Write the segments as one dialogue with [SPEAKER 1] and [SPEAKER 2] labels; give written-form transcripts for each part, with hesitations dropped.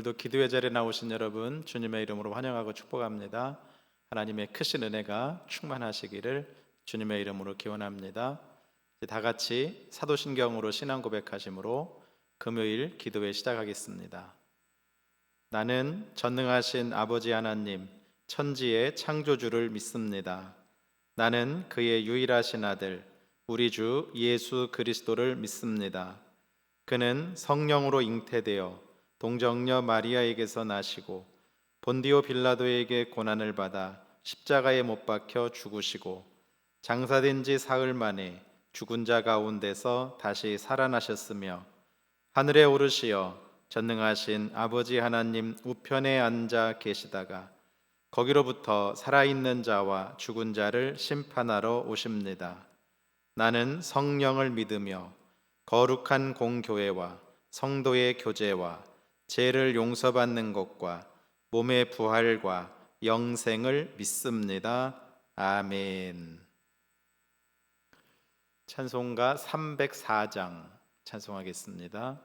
[SPEAKER 1] 오늘도 기도의 자리에 나오신 여러분 주님의 이름으로 환영하고 축복합니다. 하나님의 크신 은혜가 충만하시기를 주님의 이름으로 기원합니다. 이제 다 같이 사도신경으로 신앙 고백하심으로 금요일 기도회 시작하겠습니다. 나는 전능하신 아버지 하나님 천지의 창조주를 믿습니다. 나는 그의 유일하신 아들 우리 주 예수 그리스도를 믿습니다. 그는 성령으로 잉태되어 동정녀 마리아에게서 나시고 본디오 빌라도에게 고난을 받아 십자가에 못 박혀 죽으시고 장사된 지 사흘 만에 죽은 자 가운데서 다시 살아나셨으며 하늘에 오르시어 전능하신 아버지 하나님 우편에 앉아 계시다가 거기로부터 살아있는 자와 죽은 자를 심판하러 오십니다. 나는 성령을 믿으며 거룩한 공교회와 성도의 교제와 죄를 용서받는 것과 몸의 부활과 영생을 믿습니다. 아멘. 찬송가 304장 찬송하겠습니다.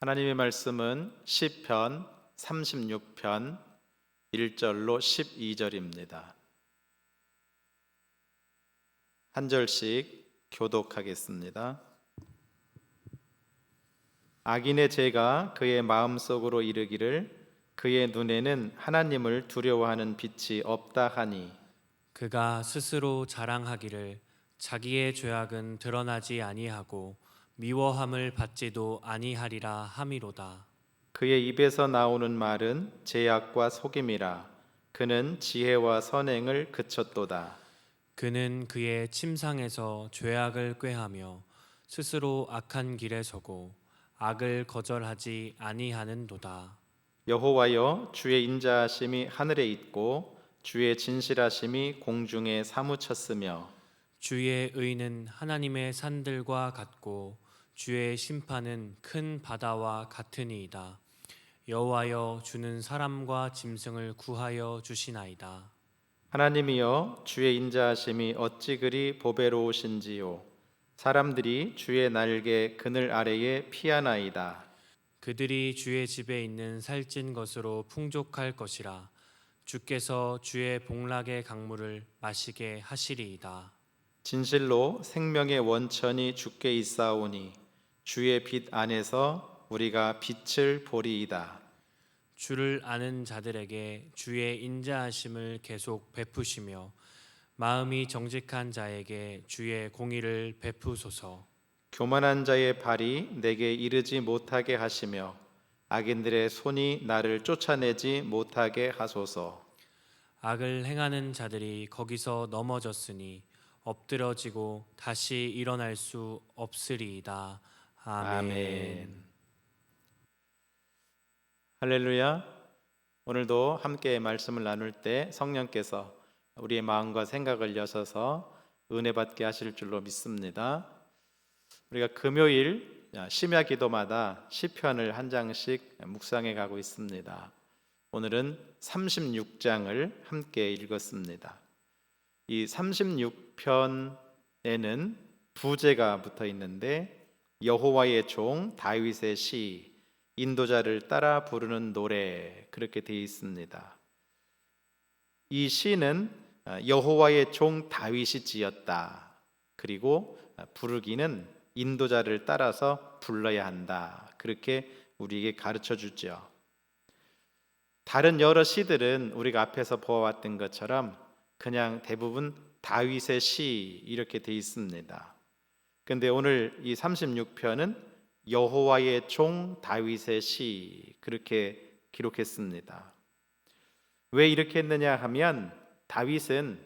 [SPEAKER 1] 하나님의 말씀은 시편 36편 1절로 12절입니다. 한 절씩 교독하겠습니다. 악인의 죄가 그의 마음속으로 이르기를 그의 눈에는 하나님을 두려워하는 빛이 없다 하니
[SPEAKER 2] 그가 스스로 자랑하기를 자기의 죄악은 드러나지 아니하고 미워함을 받지도 아니하리라 함이로다.
[SPEAKER 1] 그의 입에서 나오는 말은 죄악과 속임이라 그는 지혜와 선행을 그쳤도다.
[SPEAKER 2] 그는 그의 침상에서 죄악을 꾀하며 스스로 악한 길에 서고 악을 거절하지 아니하는도다.
[SPEAKER 1] 여호와여, 주의 인자하심이 하늘에 있고 주의 진실하심이 공중에 사무쳤으며
[SPEAKER 2] 주의 의는 하나님의 산들과 같고 주의 심판은 큰 바다와 같으니이다. 여호와여, 주는 사람과 짐승을 구하여 주시나이다.
[SPEAKER 1] 하나님이여, 주의 인자하심이 어찌 그리 보배로우신지요. 사람들이 주의 날개 그늘 아래에 피하나이다.
[SPEAKER 2] 그들이 주의 집에 있는 살찐 것으로 풍족할 것이라. 주께서 주의 복락의 강물을 마시게 하시리이다.
[SPEAKER 1] 진실로 생명의 원천이 주께 있사오니 주의 빛 안에서 우리가 빛을 보리이다.
[SPEAKER 2] 주를 아는 자들에게 주의 인자하심을 계속 베푸시며 마음이 정직한 자에게 주의 공의를 베푸소서.
[SPEAKER 1] 교만한 자의 발이 내게 이르지 못하게 하시며 악인들의 손이 나를 쫓아내지 못하게 하소서.
[SPEAKER 2] 악을 행하는 자들이 거기서 넘어졌으니 엎드러지고 다시 일어날 수 없으리이다. 아멘.
[SPEAKER 1] 할렐루야. 오늘도 함께 말씀을 나눌 때 성령께서 우리의 마음과 생각을 여셔서 은혜 받게 하실 줄로 믿습니다. 우리가 금요일 심야 기도마다 시편을 한 장씩 묵상해 가고 있습니다. 오늘은 36장을 함께 읽었습니다. 이 36편에는 부제가 붙어 있는데 여호와의 종 다윗의 시, 인도자를 따라 부르는 노래, 그렇게 되어 있습니다. 이 시는 여호와의 종 다윗이 지었다. 그리고 부르기는 인도자를 따라서 불러야 한다. 그렇게 우리에게 가르쳐 주죠. 다른 여러 시들은 우리가 앞에서 보아왔던 것처럼 그냥 대부분 다윗의 시 이렇게 되어 있습니다. 그런데 오늘 이 36편은 여호와의 종 다윗의 시 그렇게 기록했습니다. 왜 이렇게 했느냐 하면 다윗은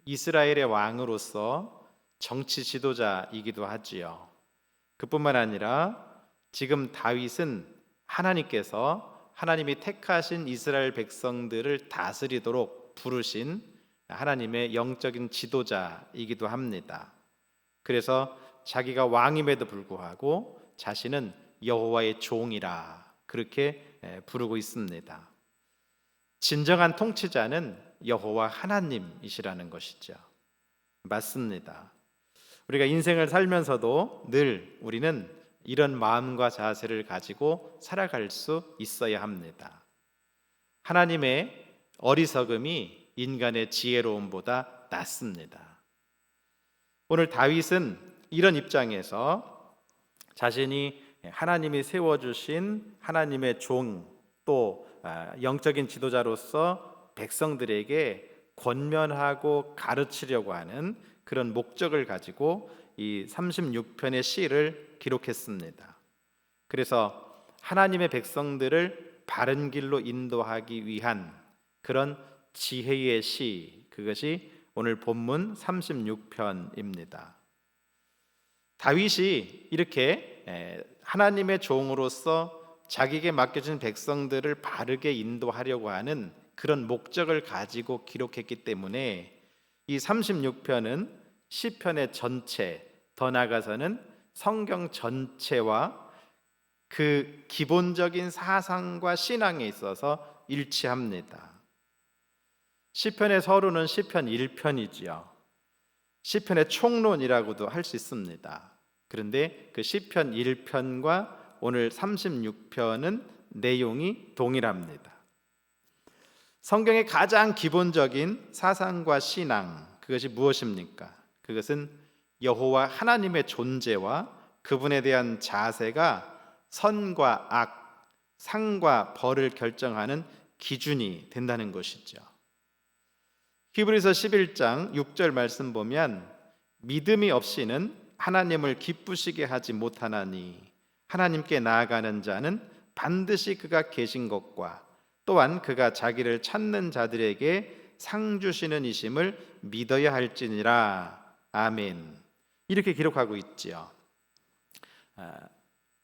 [SPEAKER 1] 이스라엘의 왕으로서 정치 지도자이기도 하지요. 그뿐만 아니라 지금 다윗은 하나님께서 하나님이 택하신 이스라엘 백성들을 다스리도록 부르신 하나님의 영적인 지도자이기도 합니다. 그래서 자기가 왕임에도 불구하고 자신은 여호와의 종이라 그렇게 부르고 있습니다. 진정한 통치자는 여호와 하나님이시라는 것이죠. 맞습니다. 우리가 인생을 살면서도 늘 우리는 이런 마음과 자세를 가지고 살아갈 수 있어야 합니다. 하나님의 어리석음이 인간의 지혜로움보다 낫습니다. 오늘 다윗은 이런 입장에서 자신이 하나님이 세워주신 하나님의 종, 또 영적인 지도자로서 백성들에게 권면하고 가르치려고 하는 그런 목적을 가지고 이 36편의 시를 기록했습니다. 그래서 하나님의 백성들을 바른 길로 인도하기 위한 그런 지혜의 시, 그것이 오늘 본문 36편입니다. 다윗이 이렇게 하나님의 종으로서 자기에게 맡겨진 백성들을 바르게 인도하려고 하는 그런 목적을 가지고 기록했기 때문에 이 36편은 시편의 전체, 더 나아가서는 성경 전체와 그 기본적인 사상과 신앙에 있어서 일치합니다. 시편의 서론은 시편 1편이지요. 시편의 총론이라고도 할 수 있습니다. 그런데 그 시편 1편과 오늘 36편은 내용이 동일합니다. 성경의 가장 기본적인 사상과 신앙, 그것이 무엇입니까? 그것은 여호와 하나님의 존재와 그분에 대한 자세가 선과 악, 상과 벌을 결정하는 기준이 된다는 것이죠. 히브리서 11장 6절 말씀 보면 믿음이 없이는 하나님을 기쁘시게 하지 못하나니 하나님께 나아가는 자는 반드시 그가 계신 것과 또한 그가 자기를 찾는 자들에게 상 주시는 이심을 믿어야 할지니라. 아멘. 이렇게 기록하고 있지요.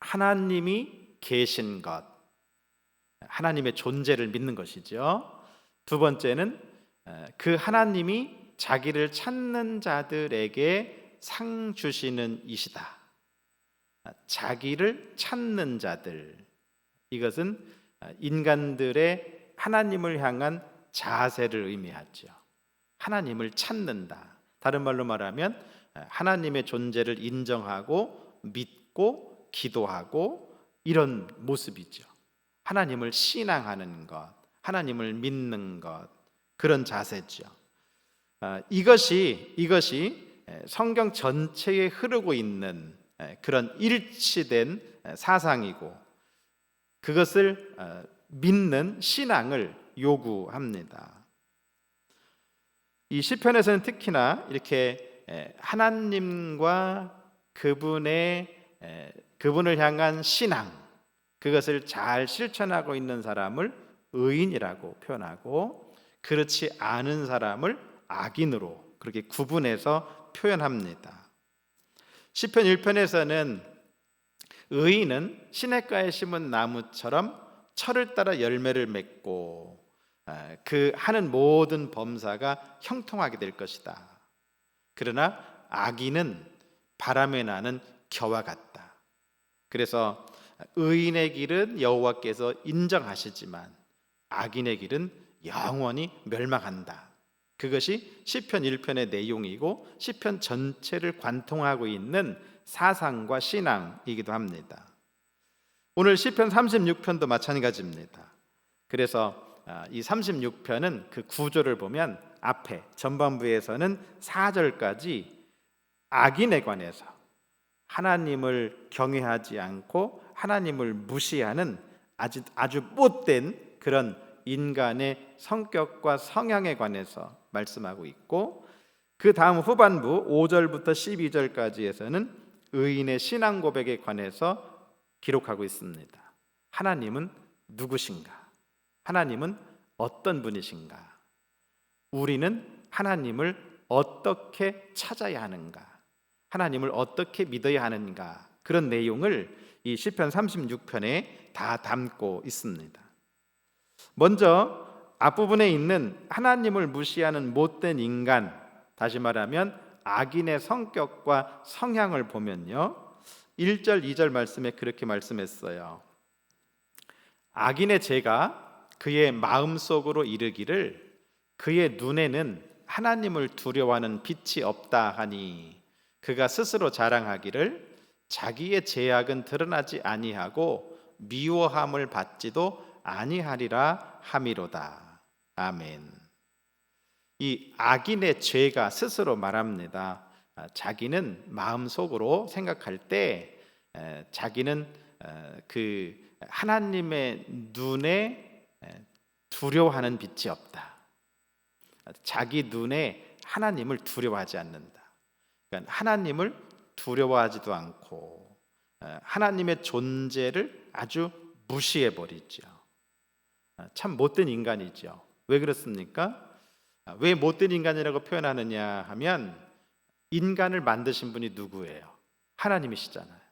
[SPEAKER 1] 하나님이 계신 것, 하나님의 존재를 믿는 것이죠. 두 번째는 그 하나님이 자기를 찾는 자들에게 상 주시는 이시다. 자기를 찾는 자들, 이것은 인간들의 하나님을 향한 자세를 의미하죠. 하나님을 찾는다. 다른 말로 말하면 하나님의 존재를 인정하고 믿고 기도하고 이런 모습이죠. 하나님을 신앙하는 것, 하나님을 믿는 것, 그런 자세죠. 이것이 성경 전체에 흐르고 있는 그런 일치된 사상이고 그것을 믿는 신앙을 요구합니다. 이 시편에서는 특히나 이렇게 하나님과 그분을 향한 신앙, 그것을 잘 실천하고 있는 사람을 의인이라고 표현하고 그렇지 않은 사람을 악인으로 그렇게 구분해서 표현합니다. 시편 1편에서는 의인은 시냇가에 심은 나무처럼 철을 따라 열매를 맺고 그 하는 모든 범사가 형통하게 될 것이다. 그러나 악인은 바람에 나는 겨와 같다. 그래서 의인의 길은 여호와께서 인정하시지만 악인의 길은 영원히 멸망한다. 그것이 시편 1편의 내용이고 시편 전체를 관통하고 있는 사상과 신앙이기도 합니다. 오늘 시편 36편도 마찬가지입니다. 그래서 이 36편은 그 구조를 보면 앞에 전반부에서는 4절까지 악인에 관해서 하나님을 경외하지 않고 하나님을 무시하는 아주 못된 그런 인간의 성격과 성향에 관해서 말씀하고 있고 그 다음 후반부 5절부터 12절까지에서는 의인의 신앙 고백에 관해서 기록하고 있습니다. 하나님은 누구신가? 하나님은 어떤 분이신가? 우리는 하나님을 어떻게 찾아야 하는가? 하나님을 어떻게 믿어야 하는가? 그런 내용을 이 시편 36편에 다 담고 있습니다. 먼저 앞부분에 있는 하나님을 무시하는 못된 인간, 다시 말하면 악인의 성격과 성향을 보면요 1절 2절 말씀에 그렇게 말씀했어요. 악인의 죄가 그의 마음속으로 이르기를 그의 눈에는 하나님을 두려워하는 빛이 없다 하니 그가 스스로 자랑하기를 자기의 죄악은 드러나지 아니하고 미워함을 받지도 아니하리라 함이로다. 아멘. 이 악인의 죄가 스스로 말합니다. 자기는 마음속으로 생각할 때 자기는 그 하나님의 눈에 두려워하는 빛이 없다. 자기 눈에 하나님을 두려워하지 않는다. 그러니까 하나님을 두려워하지도 않고 하나님의 존재를 아주 무시해 버리죠. 참 못된 인간이죠. 왜 그렇습니까? 왜 못된 인간이라고 표현하느냐 하면 인간을 만드신 분이 누구예요? 하나님이시잖아요.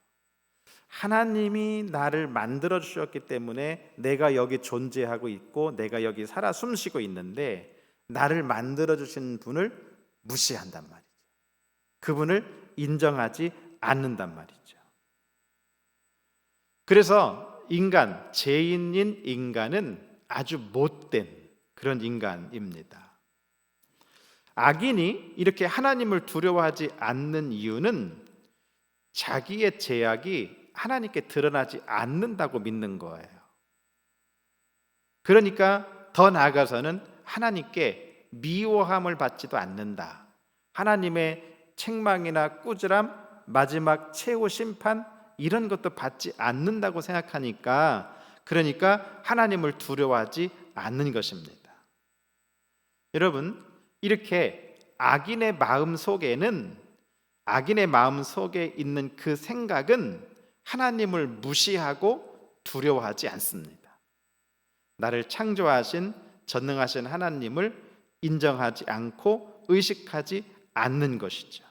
[SPEAKER 1] 하나님이 나를 만들어 주셨기 때문에 내가 여기 존재하고 있고 내가 여기 살아 숨쉬고 있는데 나를 만들어 주신 분을 무시한단 말이죠. 그분을 인정하지 않는단 말이죠. 그래서 죄인인 인간은 아주 못된 그런 인간입니다. 악인이 이렇게 하나님을 두려워하지 않는 이유는 자기의 죄악이 하나님께 드러나지 않는다고 믿는 거예요. 그러니까 더 나아가서는 하나님께 미워함을 받지도 않는다. 하나님의 책망이나 꾸지람, 마지막 최후 심판 이런 것도 받지 않는다고 생각하니까, 그러니까 하나님을 두려워하지 않는 것입니다. 여러분, 이렇게 악인의 마음 속에 있는 그 생각은 하나님을 무시하고 두려워하지 않습니다. 나를 창조하신 전능하신 하나님을 인정하지 않고 의식하지 않는 것이죠.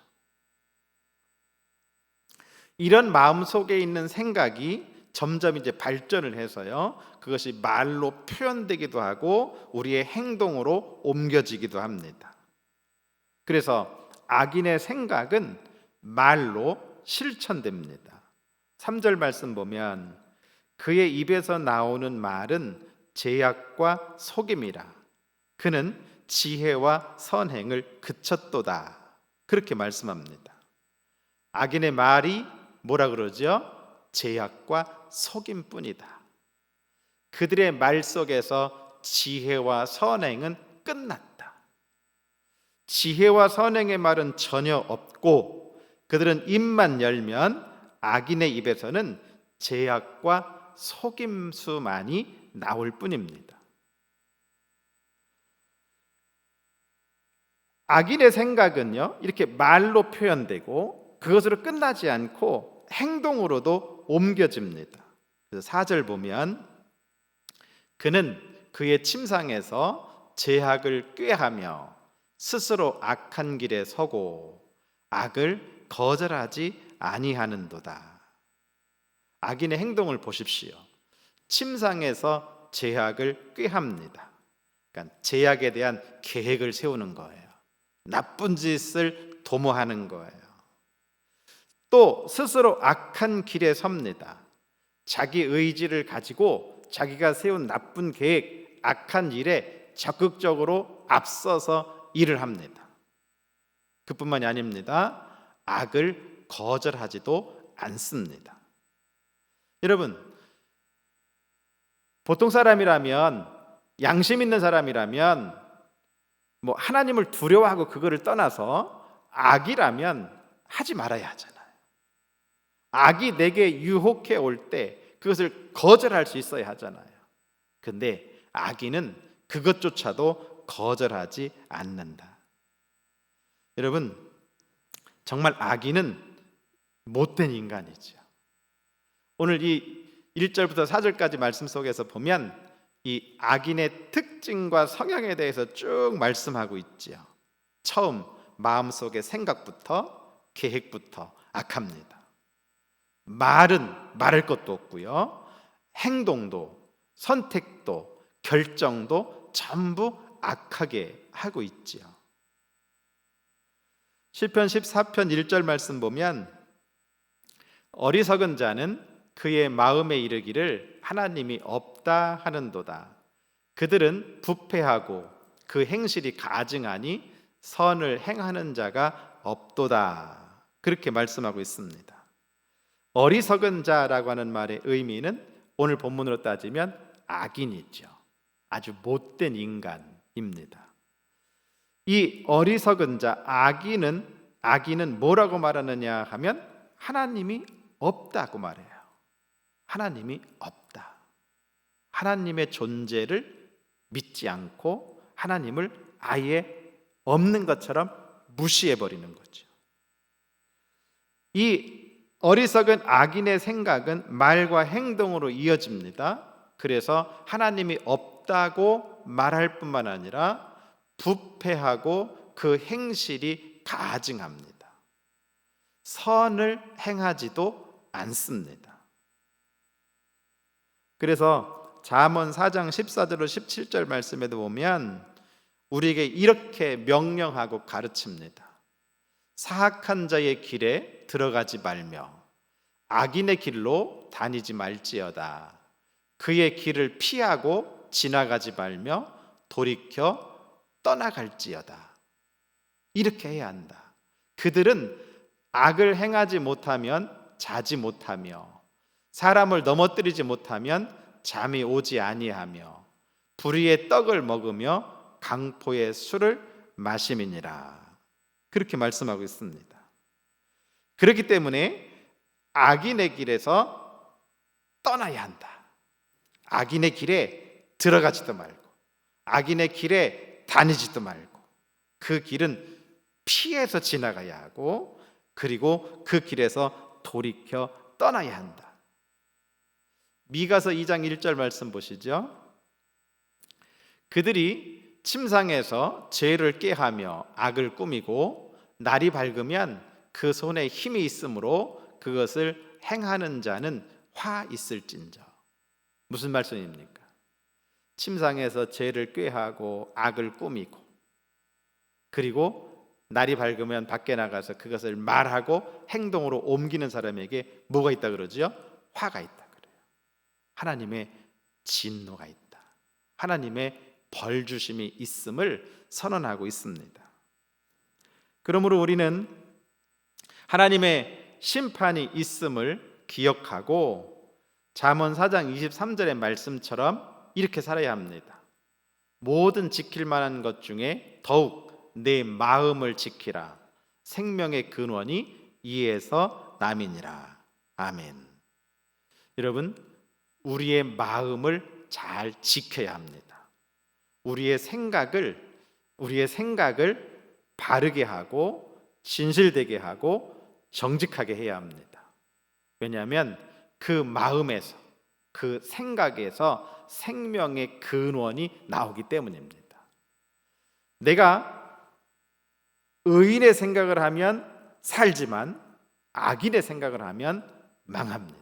[SPEAKER 1] 이런 마음 속에 있는 생각이 점점 이제 발전을 해서요, 그것이 말로 표현되기도 하고 우리의 행동으로 옮겨지기도 합니다. 그래서 악인의 생각은 말로 실천됩니다. 3절 말씀 보면 그의 입에서 나오는 말은 죄악과 속임이라. 그는 지혜와 선행을 그쳤도다. 그렇게 말씀합니다. 악인의 말이 뭐라 그러죠? 죄악과 속임뿐이다. 그들의 말 속에서 지혜와 선행은 끝났다. 지혜와 선행의 말은 전혀 없고 그들은 입만 열면 악인의 입에서는 죄악과 속임수만이 나올 뿐입니다. 악인의 생각은요, 이렇게 말로 표현되고 그것으로 끝나지 않고 행동으로도 옮겨집니다. 그래서 4절 보면 그는 그의 침상에서 죄악을 꾀하며 스스로 악한 길에 서고 악을 거절하지 아니하는도다. 악인의 행동을 보십시오. 침상에서 죄악을 꾀합니다. 그러니까 죄악에 대한 계획을 세우는 거예요. 나쁜 짓을 도모하는 거예요. 또 스스로 악한 길에 섭니다. 자기 의지를 가지고 자기가 세운 나쁜 계획, 악한 일에 적극적으로 앞서서 일을 합니다. 그뿐만이 아닙니다. 악을 거절하지도 않습니다. 여러분, 보통 사람이라면, 양심 있는 사람이라면 뭐 하나님을 두려워하고 그거를 떠나서 악이라면 하지 말아야 하잖아요. 악이 내게 유혹해 올 때 그것을 거절할 수 있어야 하잖아요. 근데 악인은 그것조차도 거절하지 않는다. 여러분, 정말 악인은 못된 인간이죠. 오늘 이 1절부터 4절까지 말씀 속에서 보면 이 악인의 특징과 성향에 대해서 쭉 말씀하고 있죠. 처음 마음속의 생각부터 계획부터 악합니다. 말은 말할 것도 없고요. 행동도 선택도 결정도 전부 악하게 하고 있지요. 시편 14편 1절 말씀 보면 어리석은 자는 그의 마음에 이르기를 하나님이 없다 하는도다. 그들은 부패하고 그 행실이 가증하니 선을 행하는 자가 없도다. 그렇게 말씀하고 있습니다. 어리석은 자라고 하는 말의 의미는 오늘 본문으로 따지면 악인이죠. 아주 못된 인간입니다. 이 어리석은 자, 악인은 뭐라고 말하느냐 하면 하나님이 없다고 말해요. 하나님이 없다. 하나님의 존재를 믿지 않고 하나님을 아예 없는 것처럼 무시해버리는 거죠. 이 어리석은 악인의 생각은 말과 행동으로 이어집니다. 그래서 하나님이 없다고 말할 뿐만 아니라 부패하고 그 행실이 가증합니다. 선을 행하지도 않습니다. 그래서 잠언 4장 14절로 17절 말씀에도 보면 우리에게 이렇게 명령하고 가르칩니다. 사악한 자의 길에 들어가지 말며 악인의 길로 다니지 말지어다. 그의 길을 피하고 지나가지 말며 돌이켜 떠나갈지어다. 이렇게 해야 한다. 그들은 악을 행하지 못하면 자지 못하며 사람을 넘어뜨리지 못하면 잠이 오지 아니하며 불의의 떡을 먹으며 강포의 술을 마심이니라. 그렇게 말씀하고 있습니다. 그렇기 때문에 악인의 길에서 떠나야 한다. 악인의 길에 들어가지도 말고 악인의 길에 다니지도 말고 그 길은 피해서 지나가야 하고 그리고 그 길에서 돌이켜 떠나야 한다. 미가서 2장 1절 말씀 보시죠. 그들이 침상에서 죄를 꾀하며 악을 꾸미고 날이 밝으면 그 손에 힘이 있으므로 그것을 행하는 자는 화 있을진저. 무슨 말씀입니까? 침상에서 죄를 꾀하고 악을 꾸미고 그리고 날이 밝으면 밖에 나가서 그것을 말하고 행동으로 옮기는 사람에게 뭐가 있다 그러죠? 화가 있다 그래요. 하나님의 진노가 있다. 하나님의 벌주심이 있음을 선언하고 있습니다. 그러므로 우리는 하나님의 심판이 있음을 기억하고 잠언 4장 23절의 말씀처럼 이렇게 살아야 합니다. 모든 지킬 만한 것 중에 더욱 내 마음을 지키라. 생명의 근원이 이에서 남이니라. 아멘. 여러분, 우리의 마음을 잘 지켜야 합니다. 우리의 생각을 바르게 하고 진실되게 하고 정직하게 해야 합니다. 왜냐하면 그 마음에서 그 생각에서 생명의 근원이 나오기 때문입니다. 내가 의인의 생각을 하면 살지만 악인의 생각을 하면 망합니다.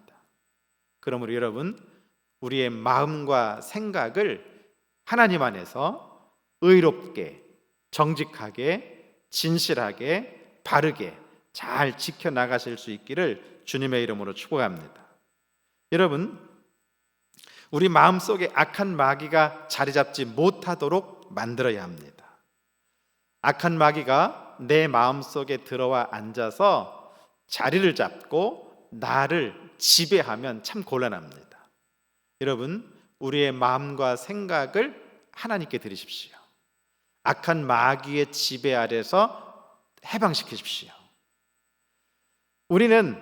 [SPEAKER 1] 그러므로 여러분, 우리의 마음과 생각을 하나님 안에서 의롭게, 정직하게, 진실하게, 바르게 잘 지켜나가실 수 있기를 주님의 이름으로 축복합니다. 여러분, 우리 마음속에 악한 마귀가 자리 잡지 못하도록 만들어야 합니다. 악한 마귀가 내 마음속에 들어와 앉아서 자리를 잡고 나를 지배하면 참 곤란합니다. 여러분, 우리의 마음과 생각을 하나님께 드리십시오. 악한 마귀의 지배 아래서 해방시키십시오. 우리는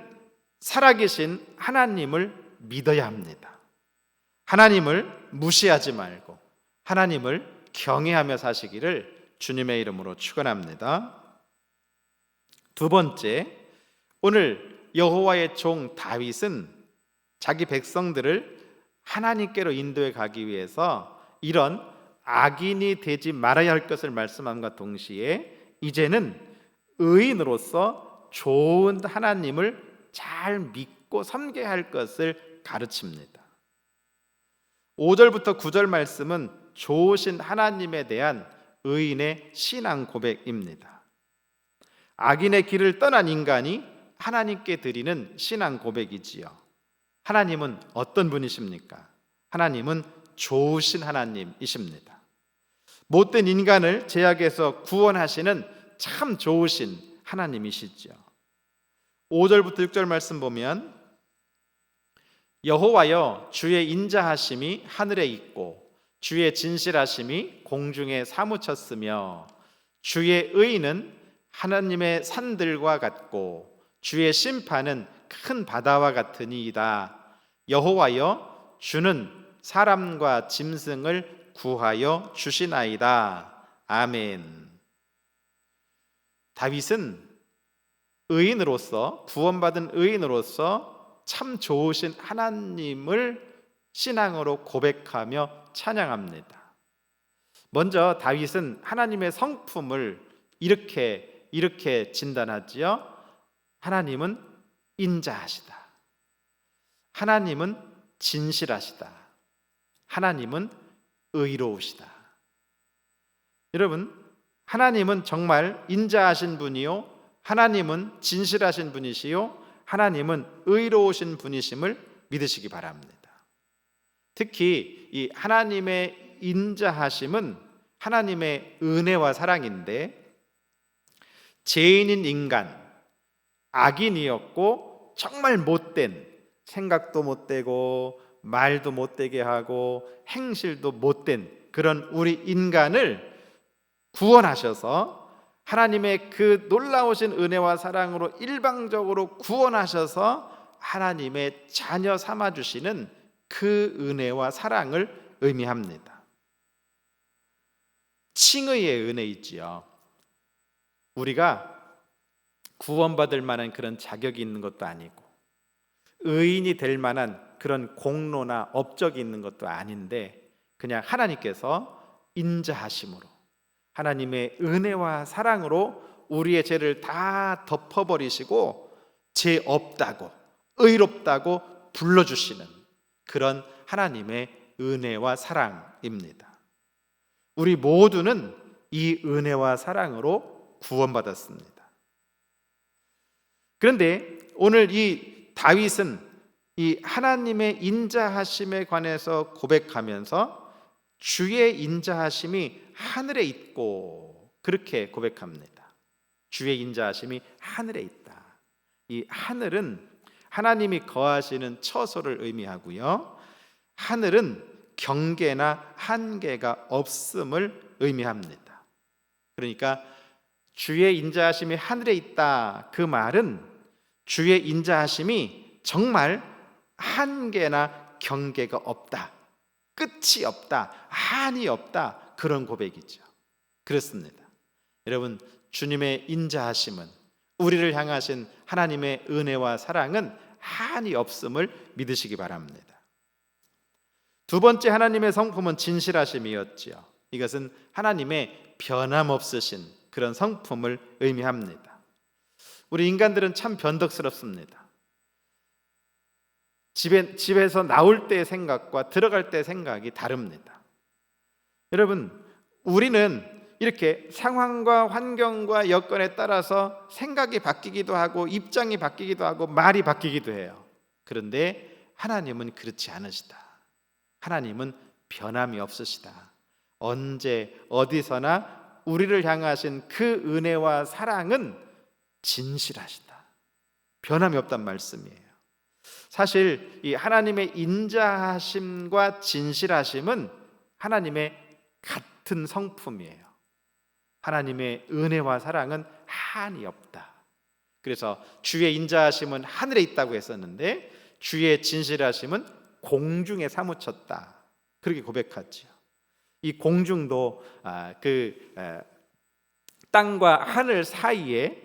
[SPEAKER 1] 살아계신 하나님을 믿어야 합니다. 하나님을 무시하지 말고 하나님을 경외하며 사시기를 주님의 이름으로 축원합니다. 두 번째, 오늘 여호와의 종 다윗은 자기 백성들을 하나님께로 인도해 가기 위해서 이런 악인이 되지 말아야 할 것을 말씀함과 동시에 이제는 의인으로서 좋은 하나님을 잘 믿고 섬겨야 할 것을 가르칩니다. 5절부터 9절 말씀은 좋으신 하나님에 대한 의인의 신앙 고백입니다. 악인의 길을 떠난 인간이 하나님께 드리는 신앙 고백이지요. 하나님은 어떤 분이십니까? 하나님은 좋으신 하나님이십니다. 못된 인간을 죄악에서 구원하시는 참 좋으신 하나님이시죠. 5절부터 6절 말씀 보면 여호와여, 주의 인자하심이 하늘에 있고 주의 진실하심이 공중에 사무쳤으며 주의 의는 하나님의 산들과 같고 주의 심판은 큰 바다와 같으니이다. 여호와여, 주는 사람과 짐승을 구하여 주시나이다. 아멘. 다윗은 의인으로서, 구원받은 의인으로서 참 좋으신 하나님을 신앙으로 고백하며 찬양합니다. 먼저 다윗은 하나님의 성품을 이렇게 진단하지요. 하나님은 인자하시다. 하나님은 진실하시다. 하나님은 의로우시다. 여러분, 하나님은 정말 인자하신 분이요, 하나님은 진실하신 분이시요, 하나님은 의로우신 분이심을 믿으시기 바랍니다. 특히 이 하나님의 인자하심은 하나님의 은혜와 사랑인데, 죄인인 인간, 악인이었고 정말 못된 생각도 못되고 말도 못되게 하고 행실도 못된 그런 우리 인간을 구원하셔서 하나님의 그 놀라우신 은혜와 사랑으로 일방적으로 구원하셔서 하나님의 자녀 삼아주시는 그 은혜와 사랑을 의미합니다. 칭의의 은혜이지요. 우리가 구원받을 만한 그런 자격이 있는 것도 아니고 의인이 될 만한 그런 공로나 업적이 있는 것도 아닌데 그냥 하나님께서 인자하심으로 하나님의 은혜와 사랑으로 우리의 죄를 다 덮어버리시고 죄 없다고 의롭다고 불러주시는 그런 하나님의 은혜와 사랑입니다. 우리 모두는 이 은혜와 사랑으로 구원받았습니다. 그런데 오늘 이 다윗은 이 하나님의 인자하심에 관해서 고백하면서 주의 인자하심이 하늘에 있고 그렇게 고백합니다. 주의 인자하심이 하늘에 있다. 이 하늘은 하나님이 거하시는 처소를 의미하고요. 하늘은 경계나 한계가 없음을 의미합니다. 그러니까 주의 인자하심이 하늘에 있다. 그 말은 주의 인자하심이 정말 한계나 경계가 없다. 끝이 없다. 한이 없다. 그런 고백이죠. 그렇습니다. 여러분, 주님의 인자하심은 우리를 향하신 하나님의 은혜와 사랑은 한이 없음을 믿으시기 바랍니다. 두 번째 하나님의 성품은 진실하심이었지요. 이것은 하나님의 변함없으신 그런 성품을 의미합니다. 우리 인간들은 참 변덕스럽습니다. 집에서 나올 때의 생각과 들어갈 때의 생각이 다릅니다. 여러분, 우리는 이렇게 상황과 환경과 여건에 따라서 생각이 바뀌기도 하고 입장이 바뀌기도 하고 말이 바뀌기도 해요. 그런데 하나님은 그렇지 않으시다. 하나님은 변함이 없으시다. 언제 어디서나 우리를 향하신 그 은혜와 사랑은 진실하시다. 변함이 없단 말씀이에요. 사실 이 하나님의 인자하심과 진실하심은 하나님의 같은 성품이에요. 하나님의 은혜와 사랑은 한이 없다. 그래서 주의 인자하심은 하늘에 있다고 했었는데 주의 진실하심은 공중에 사무쳤다. 그렇게 고백하죠. 이 공중도 땅과 하늘 사이에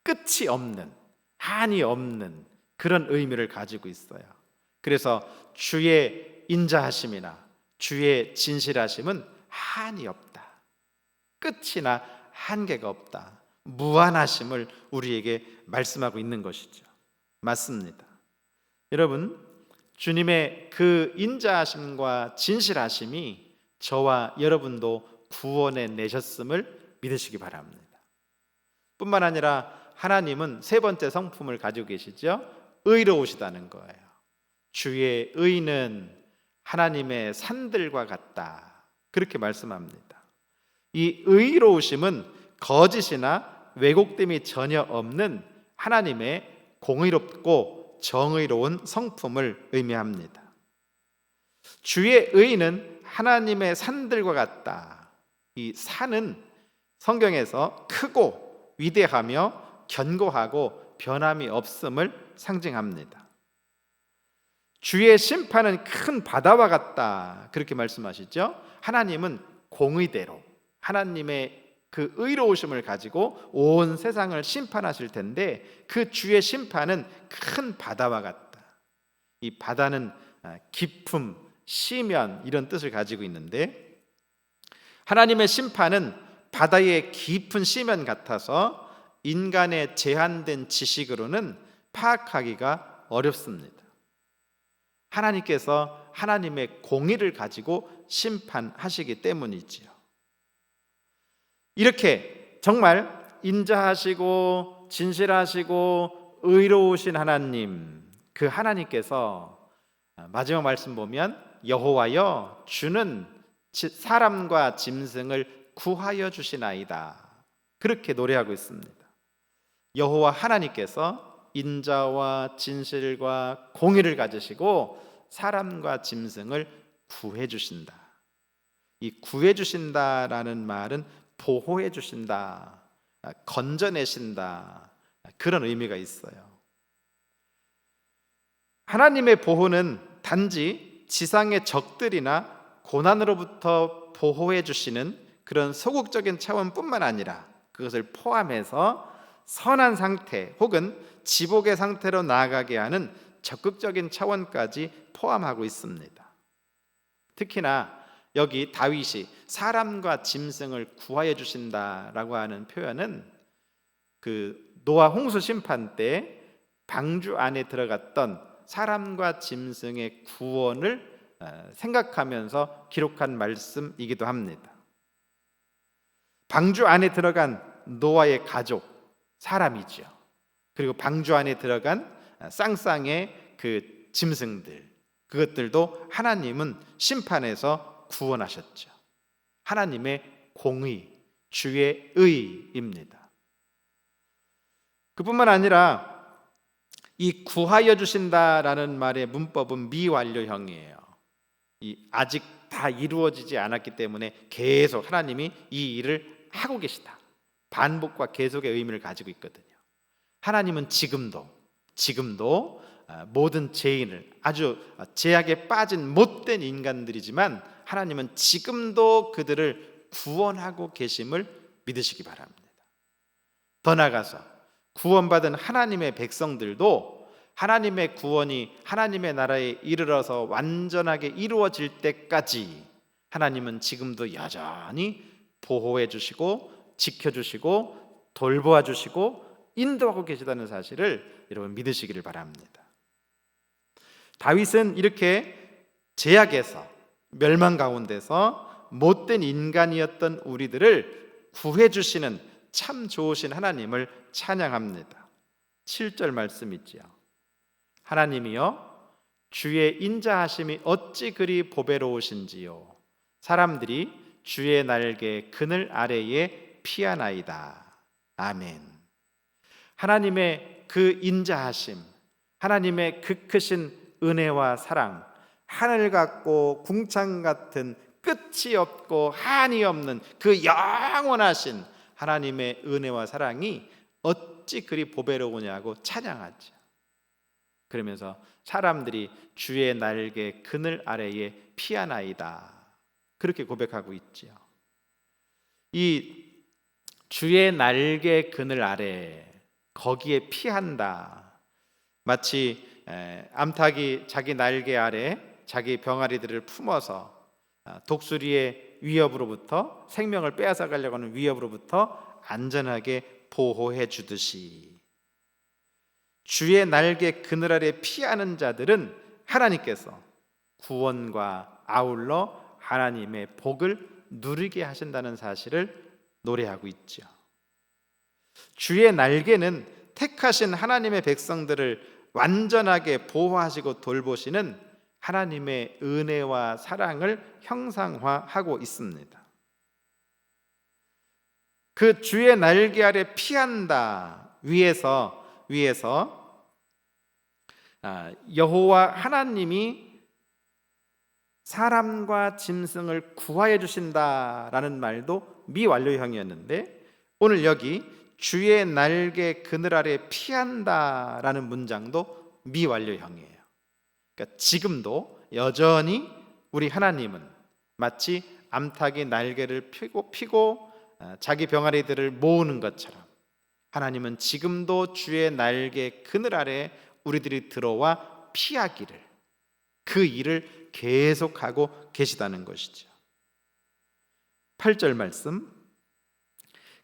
[SPEAKER 1] 끝이 없는, 한이 없는 그런 의미를 가지고 있어요. 그래서 주의 인자하심이나 주의 진실하심은 한이 없다. 끝이나 한계가 없다. 무한하심을 우리에게 말씀하고 있는 것이죠. 맞습니다. 여러분, 주님의 그 인자하심과 진실하심이 저와 여러분도 구원해 내셨음을 믿으시기 바랍니다. 뿐만 아니라 하나님은 세 번째 성품을 가지고 계시죠. 의로우시다는 거예요. 주의 의는 하나님의 산들과 같다. 그렇게 말씀합니다. 이 의로우심은 거짓이나 왜곡됨이 전혀 없는 하나님의 공의롭고 정의로운 성품을 의미합니다. 주의 의는 하나님의 산들과 같다. 이 산은 성경에서 크고 위대하며 견고하고 변함이 없음을 상징합니다. 주의 심판은 큰 바다와 같다. 그렇게 말씀하시죠. 하나님은 공의대로 하나님의 그 의로우심을 가지고 온 세상을 심판하실 텐데 그 주의 심판은 큰 바다와 같다. 이 바다는 깊음, 시면 이런 뜻을 가지고 있는데 하나님의 심판은 바다의 깊은 시면 같아서 인간의 제한된 지식으로는 파악하기가 어렵습니다. 하나님께서 하나님의 공의를 가지고 심판하시기 때문이지요. 이렇게 정말 인자하시고 진실하시고 의로우신 하나님, 그 하나님께서 마지막 말씀 보면 여호와여 주는 사람과 짐승을 구하여 주시나이다. 그렇게 노래하고 있습니다. 여호와 하나님께서 인자와 진실과 공의를 가지시고 사람과 짐승을 구해 주신다. 이 구해 주신다라는 말은 보호해 주신다, 건져내신다, 그런 의미가 있어요. 하나님의 보호는 단지 지상의 적들이나 고난으로부터 보호해 주시는 그런 소극적인 차원뿐만 아니라 그것을 포함해서 선한 상태 혹은 지복의 상태로 나아가게 하는 적극적인 차원까지 포함하고 있습니다. 특히나 여기 다윗이 사람과 짐승을 구하여 주신다라고 하는 표현은 그 노아 홍수 심판 때 방주 안에 들어갔던 사람과 짐승의 구원을 생각하면서 기록한 말씀이기도 합니다. 방주 안에 들어간 노아의 가족, 사람이죠. 그리고 방주 안에 들어간 쌍쌍의 그 짐승들, 그것들도 하나님은 심판에서 구원하셨죠. 하나님의 공의, 주의 의입니다. 그뿐만 아니라 이 구하여 주신다라는 말의 문법은 미완료형이에요. 이 아직 다 이루어지지 않았기 때문에 계속 하나님이 이 일을 하고 계시다. 반복과 계속의 의미를 가지고 있거든요. 하나님은 지금도 모든 죄인을, 아주 죄악에 빠진 못된 인간들이지만 하나님은 지금도 그들을 구원하고 계심을 믿으시기 바랍니다. 더 나아가서 구원받은 하나님의 백성들도 하나님의 구원이 하나님의 나라에 이르러서 완전하게 이루어질 때까지 하나님은 지금도 여전히 보호해 주시고 지켜주시고 돌보아 주시고 인도하고 계시다는 사실을 여러분 믿으시기를 바랍니다. 다윗은 이렇게 죄악에서 멸망 가운데서 못된 인간이었던 우리들을 구해 주시는 참 좋으신 하나님을 찬양합니다. 7절 말씀 있지요. 하나님이여 주의 인자하심이 어찌 그리 보배로우신지요. 사람들이 주의 날개 그늘 아래에 피하나이다. 아멘. 하나님의 그 인자하심, 하나님의 그 크신 은혜와 사랑, 하늘 같고 궁창 같은 끝이 없고 한이 없는 그 영원하신 하나님의 은혜와 사랑이 어찌 그리 보배로우냐고 찬양하죠. 그러면서 사람들이 주의 날개 그늘 아래에 피하나이다, 그렇게 고백하고 있지요. 이 주의 날개 그늘 아래, 거기에 피한다, 마치 암탉이 자기 날개 아래 자기 병아리들을 품어서 독수리의 위협으로부터, 생명을 빼앗아 가려고 하는 위협으로부터 안전하게 보호해 주듯이 주의 날개 그늘 아래 피하는 자들은 하나님께서 구원과 아울러 하나님의 복을 누리게 하신다는 사실을 노래하고 있죠. 주의 날개는 택하신 하나님의 백성들을 완전하게 보호하시고 돌보시는 하나님의 은혜와 사랑을 형상화하고 있습니다. 그 주의 날개 아래 피한다 위에서 여호와 하나님이 사람과 짐승을 구하여 주신다라는 말도 미완료형이었는데, 오늘 여기 주의 날개 그늘 아래 피한다라는 문장도 미완료형이에요. 그러니까 지금도 여전히 우리 하나님은 마치 암탉이 날개를 펴고 자기 병아리들을 모으는 것처럼 하나님은 지금도 주의 날개 그늘 아래 우리들이 들어와 피하기를, 그 일을 계속하고 계시다는 것이죠. 8절 말씀,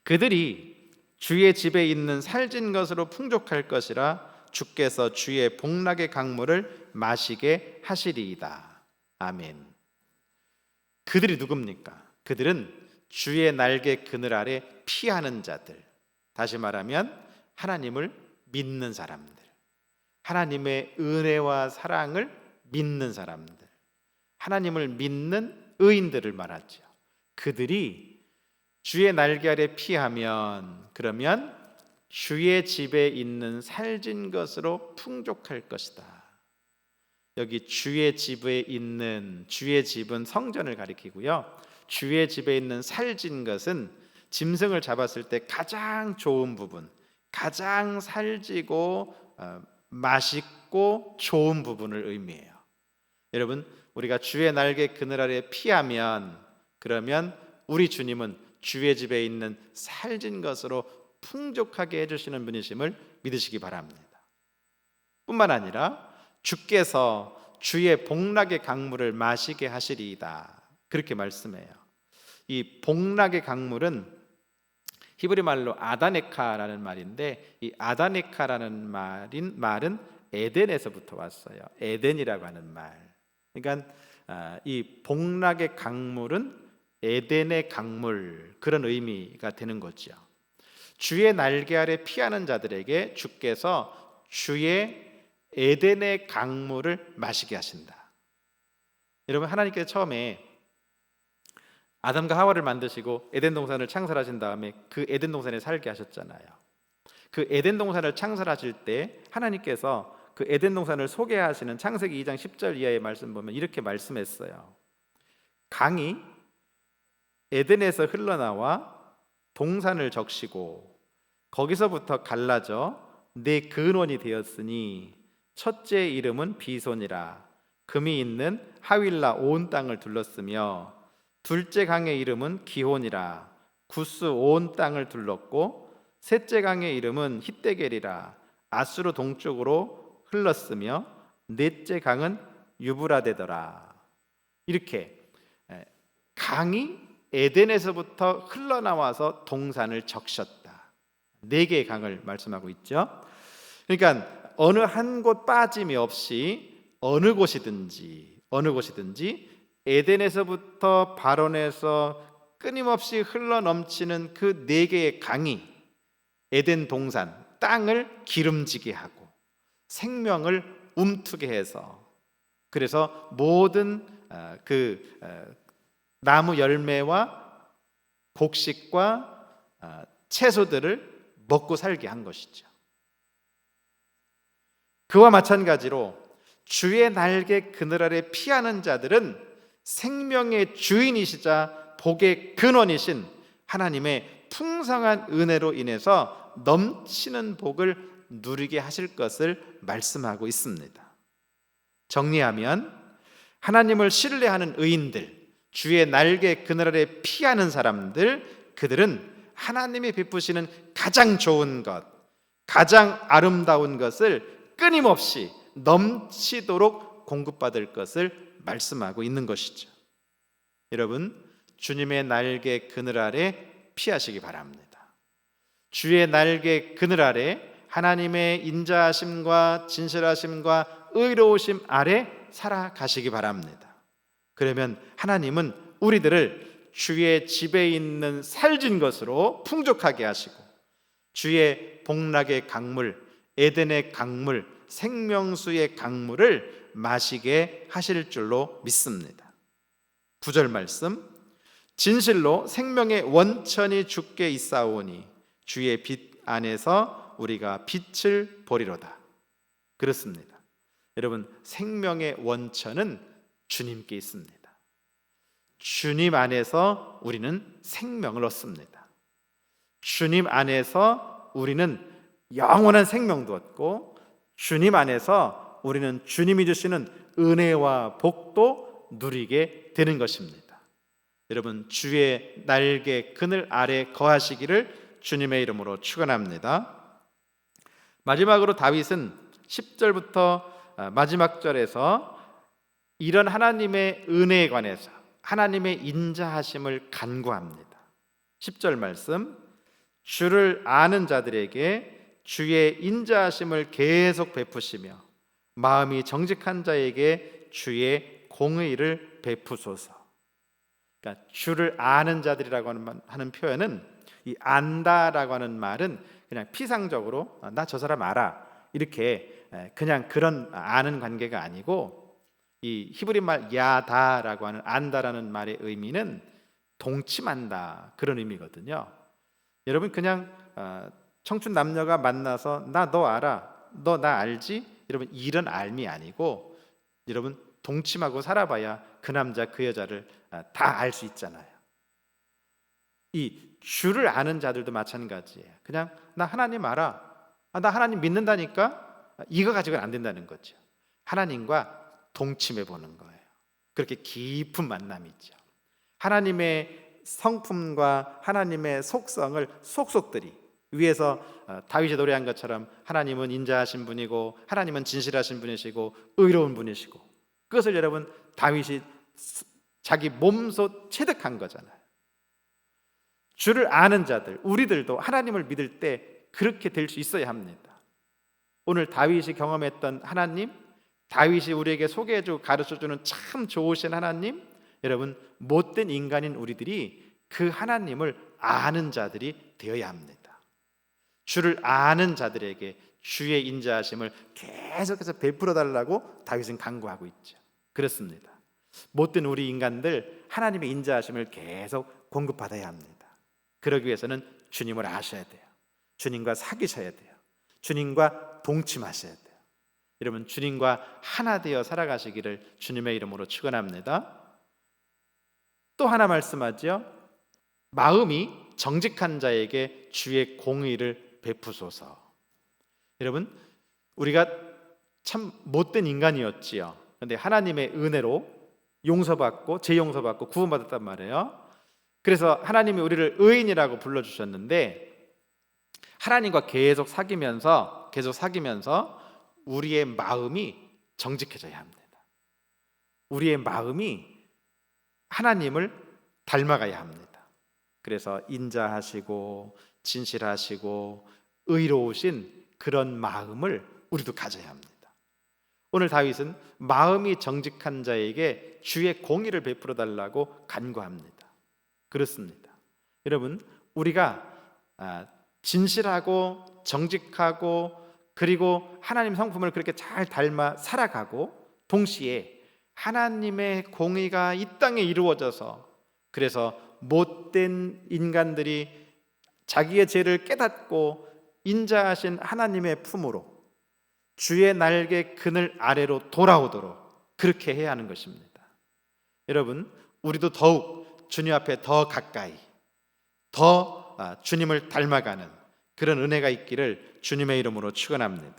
[SPEAKER 1] 그들이 주의 집에 있는 살진 것으로 풍족할 것이라 주께서 주의 복락의 강물을 마시게 하시리이다. 아멘. 그들이 누굽니까? 그들은 주의 날개 그늘 아래 피하는 자들, 다시 말하면 하나님을 믿는 사람들, 하나님의 은혜와 사랑을 믿는 사람들, 하나님을 믿는 의인들을 말하죠. 그들이 주의 날개 아래 피하면, 그러면 주의 집에 있는 살진 것으로 풍족할 것이다. 여기 주의 집에 있는, 주의 집은 성전을 가리키고요, 주의 집에 있는 살진 것은 짐승을 잡았을 때 가장 좋은 부분, 가장 살지고 맛있고 좋은 부분을 의미해요. 여러분, 우리가 주의 날개 그늘 아래 피하면, 그러면 우리 주님은 주의 집에 있는 살진 것으로 풍족하게 해주시는 분이심을 믿으시기 바랍니다. 뿐만 아니라 주께서 주의 복락의 강물을 마시게 하시리이다, 그렇게 말씀해요. 이 복락의 강물은 히브리 말로 아다네카라는 말인데, 이 아다네카라는 말은 에덴에서부터 왔어요. 에덴이라고 하는 말. 그러니까 이 복락의 강물은 에덴의 강물, 그런 의미가 되는 거죠. 주의 날개 아래 피하는 자들에게 주께서 주의 에덴의 강물을 마시게 하신다. 여러분, 하나님께서 처음에 아담과 하와를 만드시고 에덴 동산을 창설하신 다음에 그 에덴 동산에 살게 하셨잖아요. 그 에덴 동산을 창설하실 때 하나님께서 그 에덴 동산을 소개하시는 창세기 2장 10절 이하의 말씀 보면 이렇게 말씀했어요. 강이 에덴에서 흘러나와 동산을 적시고 거기서부터 갈라져 네 근원이 되었으니 첫째 이름은 비손이라. 금이 있는 하윌라 온 땅을 둘렀으며 둘째 강의 이름은 기혼이라. 구스 온 땅을 둘렀고 셋째 강의 이름은 히데겔이라. 아수르 동쪽으로 흘렀으며 넷째 강은 유브라데더라. 이렇게 강이 에덴에서부터 흘러나와서 동산을 적셨다. 네 개의 강을 말씀하고 있죠. 그러니까 어느 한 곳 빠짐이 없이 어느 곳이든지 에덴에서부터 발원해서 끊임없이 흘러넘치는 그 네 개의 강이 에덴 동산 땅을 기름지게 하고 생명을 움트게 해서, 그래서 모든 나무 열매와 곡식과 채소들을 먹고 살게 한 것이죠. 그와 마찬가지로 주의 날개 그늘 아래 피하는 자들은 생명의 주인이시자 복의 근원이신 하나님의 풍성한 은혜로 인해서 넘치는 복을 누리게 하실 것을 말씀하고 있습니다. 정리하면 하나님을 신뢰하는 의인들, 주의 날개 그늘 아래 피하는 사람들, 그들은 하나님이 베푸시는 가장 좋은 것, 가장 아름다운 것을 끊임없이 넘치도록 공급받을 것을 말씀하고 있는 것이죠. 여러분, 주님의 날개 그늘 아래 피하시기 바랍니다. 주의 날개 그늘 아래 하나님의 인자하심과 진실하심과 의로우심 아래 살아가시기 바랍니다. 그러면 하나님은 우리들을 주의 집에 있는 살진 것으로 풍족하게 하시고 주의 복락의 강물, 에덴의 강물, 생명수의 강물을 마시게 하실 줄로 믿습니다. 9절 말씀, 진실로 생명의 원천이 주께 있사오니 주의 빛 안에서 우리가 빛을 보리로다. 그렇습니다. 여러분, 생명의 원천은 주님께 있습니다. 주님 안에서 우리는 생명을 얻습니다. 주님 안에서 우리는 영원한 생명도 얻고 주님 안에서 우리는 주님이 주시는 은혜와 복도 누리게 되는 것입니다. 여러분, 주의 날개 그늘 아래 거하시기를 주님의 이름으로 축원합니다. 마지막으로 다윗은 10절부터 마지막 절에서 이런 하나님의 은혜에 관해서 하나님의 인자하심을 간구합니다. 10절 말씀, 주를 아는 자들에게 주의 인자하심을 계속 베푸시며 마음이 정직한 자에게 주의 공의를 베푸소서. 그러니까 주를 아는 자들이라고 하는 표현은, 이 안다라고 하는 말은 그냥 피상적으로 나 저 사람 알아, 이렇게 그냥 그런 아는 관계가 아니고, 이 히브리 말 야다라고 하는 안다라는 말의 의미는 동침한다, 그런 의미거든요. 여러분, 그냥 청춘 남녀가 만나서 나 너 알아, 너 나 알지? 여러분 이런 알미 아니고 여러분 동침하고 살아봐야 그 남자 그 여자를 다 알 수 있잖아요. 이 주를 아는 자들도 마찬가지예요. 그냥 나 하나님 알아, 나 하나님 믿는다니까, 이거 가지고는 안 된다는 거죠. 하나님과 동침해 보는 거예요. 그렇게 깊은 만남이죠. 하나님의 성품과 하나님의 속성을 속속들이 위에서 다윗이 노래한 것처럼 하나님은 인자하신 분이고 하나님은 진실하신 분이시고 의로운 분이시고, 그것을 여러분 다윗이 자기 몸소 체득한 거잖아요. 주를 아는 자들, 우리들도 하나님을 믿을 때 그렇게 될 수 있어야 합니다. 오늘 다윗이 경험했던 하나님, 다윗이 우리에게 소개해주고 가르쳐주는 참 좋으신 하나님, 여러분 못된 인간인 우리들이 그 하나님을 아는 자들이 되어야 합니다. 주를 아는 자들에게 주의 인자하심을 계속해서 베풀어 달라고 다윗은 간구하고 있죠. 그렇습니다. 못된 우리 인간들 하나님의 인자하심을 계속 공급받아야 합니다. 그러기 위해서는 주님을 아셔야 돼요. 주님과 사귀셔야 돼요. 주님과 동침하셔야 돼요. 여러분 주님과 하나 되어 살아가시기를 주님의 이름으로 축원합니다. 또 하나 말씀하죠. 마음이 정직한 자에게 주의 공의를 베푸소서. 여러분 우리가 참 못된 인간이었지요. 그런데 하나님의 은혜로 용서받고 재용서받고 구원받았단 말이에요. 그래서 하나님이 우리를 의인이라고 불러주셨는데, 하나님과 계속 사귀면서 우리의 마음이 정직해져야 합니다. 우리의 마음이 하나님을 닮아가야 합니다. 그래서 인자하시고 진실하시고 의로우신 그런 마음을 우리도 가져야 합니다. 오늘 다윗은 마음이 정직한 자에게 주의 공의를 베풀어 달라고 간구합니다. 그렇습니다. 여러분 우리가 진실하고 정직하고 그리고 하나님 성품을 그렇게 잘 닮아 살아가고, 동시에 하나님의 공의가 이 땅에 이루어져서, 그래서 못된 인간들이 자기의 죄를 깨닫고 인자하신 하나님의 품으로 주의 날개 그늘 아래로 돌아오도록 그렇게 해야 하는 것입니다. 여러분 우리도 더욱 주님 앞에 더 가까이, 더 주님을 닮아가는 그런 은혜가 있기를 주님의 이름으로 축원합니다.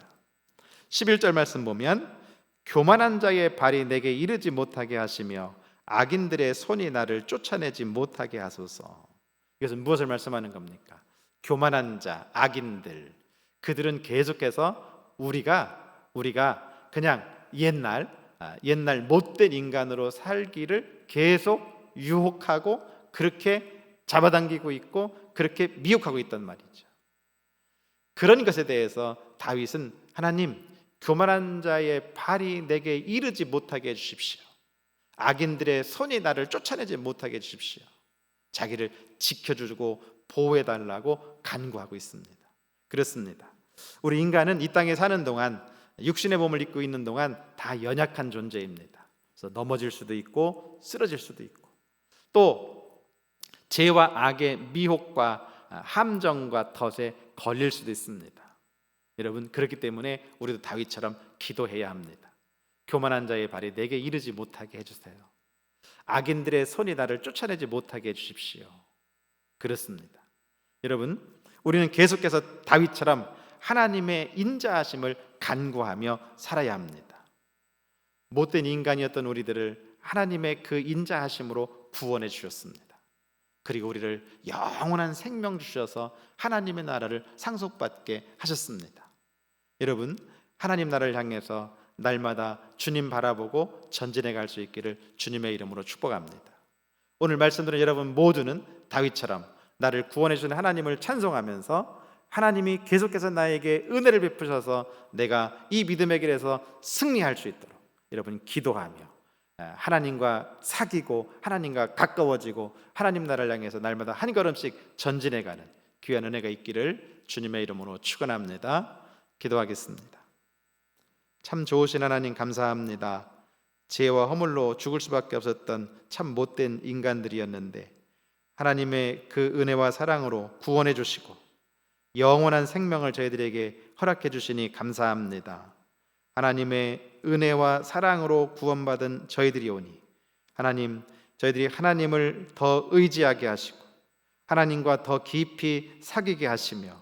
[SPEAKER 1] 11절 말씀 보면 교만한 자의 발이 내게 이르지 못하게 하시며 악인들의 손이 나를 쫓아내지 못하게 하소서. 이것은 무엇을 말씀하는 겁니까? 교만한 자, 악인들, 그들은 계속해서 우리가 그냥 옛날 못된 인간으로 살기를 계속 유혹하고 그렇게 잡아당기고 있고 그렇게 미혹하고 있단 말이죠. 그런 것에 대해서 다윗은 하나님, 교만한 자의 발이 내게 이르지 못하게 해주십시오. 악인들의 손이 나를 쫓아내지 못하게 해주십시오. 자기를 지켜주고 보호해달라고 간구하고 있습니다. 그렇습니다. 우리 인간은 이 땅에 사는 동안, 육신의 몸을 입고 있는 동안 다 연약한 존재입니다. 그래서 넘어질 수도 있고 쓰러질 수도 있고, 또 죄와 악의 미혹과 함정과 덫에 걸릴 수도 있습니다. 여러분 그렇기 때문에 우리도 다윗처럼 기도해야 합니다. 교만한 자의 발이 내게 이르지 못하게 해주세요. 악인들의 손이 나를 쫓아내지 못하게 해주십시오. 그렇습니다. 여러분 우리는 계속해서 다윗처럼 하나님의 인자하심을 간구하며 살아야 합니다. 못된 인간이었던 우리들을 하나님의 그 인자하심으로 구원해 주셨습니다. 그리고 우리를 영원한 생명 주셔서 하나님의 나라를 상속받게 하셨습니다. 여러분 하나님 나라를 향해서 날마다 주님 바라보고 전진해 갈 수 있기를 주님의 이름으로 축복합니다. 오늘 말씀 들은 여러분 모두는 다윗처럼 나를 구원해 주는 하나님을 찬송하면서 하나님이 계속해서 나에게 은혜를 베푸셔서 내가 이 믿음의 길에서 승리할 수 있도록 여러분 기도하며 하나님과 사귀고 하나님과 가까워지고 하나님 나라를 향해서 날마다 한 걸음씩 전진해가는 귀한 은혜가 있기를 주님의 이름으로 축원합니다. 기도하겠습니다. 참 좋으신 하나님 감사합니다. 죄와 허물로 죽을 수밖에 없었던 참 못된 인간들이었는데 하나님의 그 은혜와 사랑으로 구원해 주시고 영원한 생명을 저희들에게 허락해 주시니 감사합니다. 하나님의 은혜와 사랑으로 구원받은 저희들이 오니 하나님, 저희들이 하나님을 더 의지하게 하시고 하나님과 더 깊이 사귀게 하시며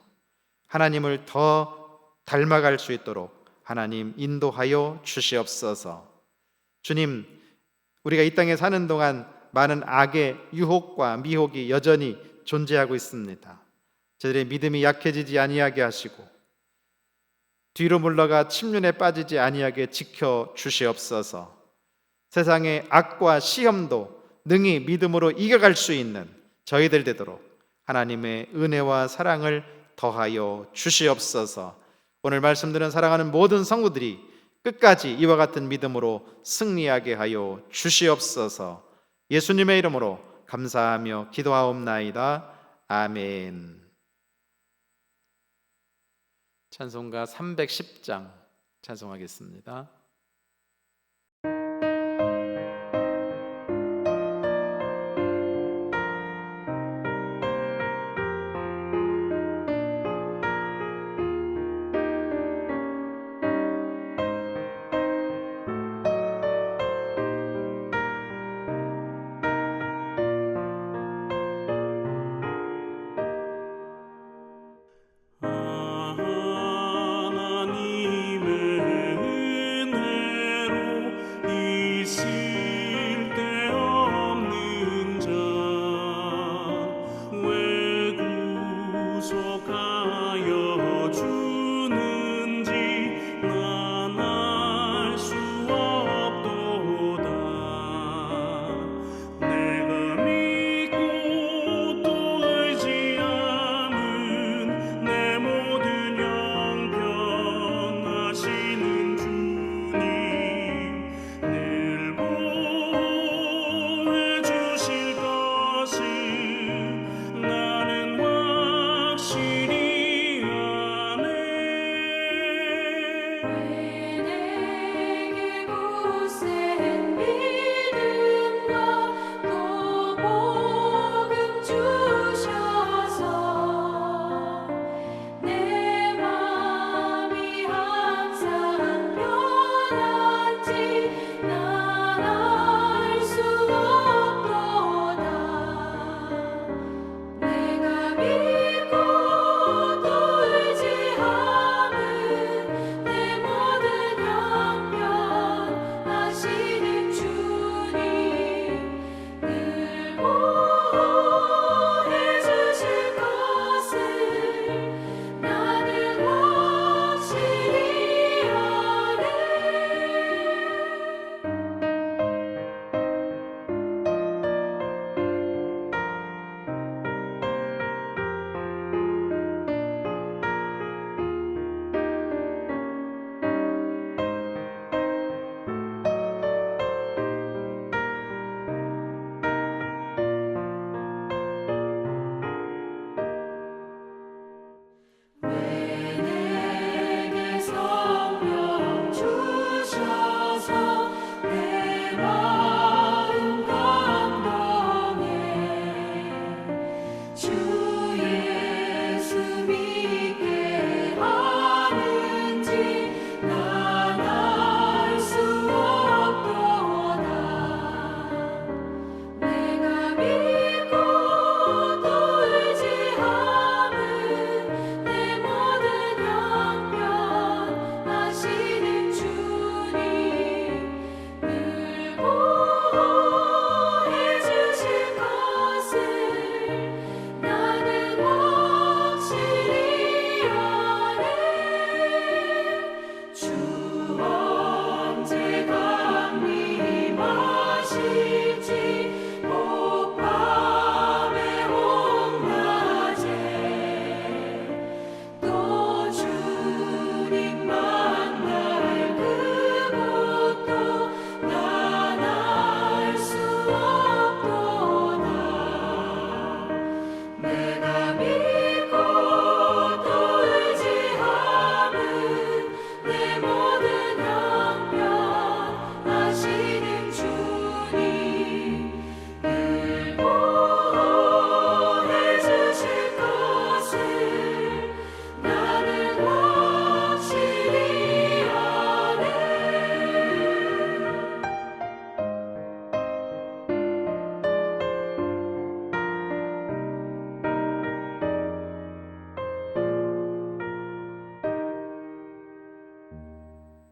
[SPEAKER 1] 하나님을 더 닮아갈 수 있도록 하나님 인도하여 주시옵소서. 주님, 우리가 이 땅에 사는 동안 많은 악의 유혹과 미혹이 여전히 존재하고 있습니다. 저희들의 믿음이 약해지지 아니하게 하시고 뒤로 물러가 침륜에 빠지지 아니하게 지켜 주시옵소서. 세상의 악과 시험도 능히 믿음으로 이겨갈 수 있는 저희들 되도록 하나님의 은혜와 사랑을 더하여 주시옵소서. 오늘 말씀 들은 사랑하는 모든 성도들이 끝까지 이와 같은 믿음으로 승리하게 하여 주시옵소서. 예수님의 이름으로 감사하며 기도하옵나이다. 아멘. 찬송가 310장 찬송하겠습니다.
[SPEAKER 3] 하나님의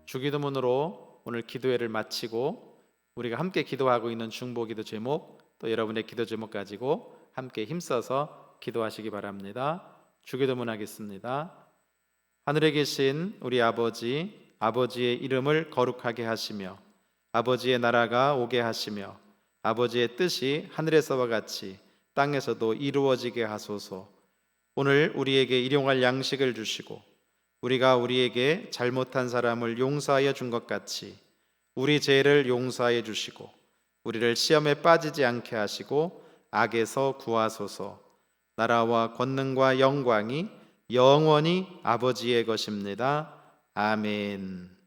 [SPEAKER 1] 주기도문으로 오늘 기도회를 마치고 우리가 함께 기도하고 있는 중보기도 제목, 또 여러분의 기도 제목 가지고 함께 힘써서 기도하시기 바랍니다. 주기도문 하겠습니다. 하늘에 계신 우리 아버지, 아버지의 이름을 거룩하게 하시며 아버지의 나라가 오게 하시며 아버지의 뜻이 하늘에서와 같이 땅에서도 이루어지게 하소서. 오늘 우리에게 일용할 양식을 주시고 우리가 우리에게 잘못한 사람을 용서하여 준 것 같이 우리 죄를 용서하여 주시고 우리를 시험에 빠지지 않게 하시고 악에서 구하소서. 나라와 권능과 영광이 영원히 아버지의 것입니다. 아멘.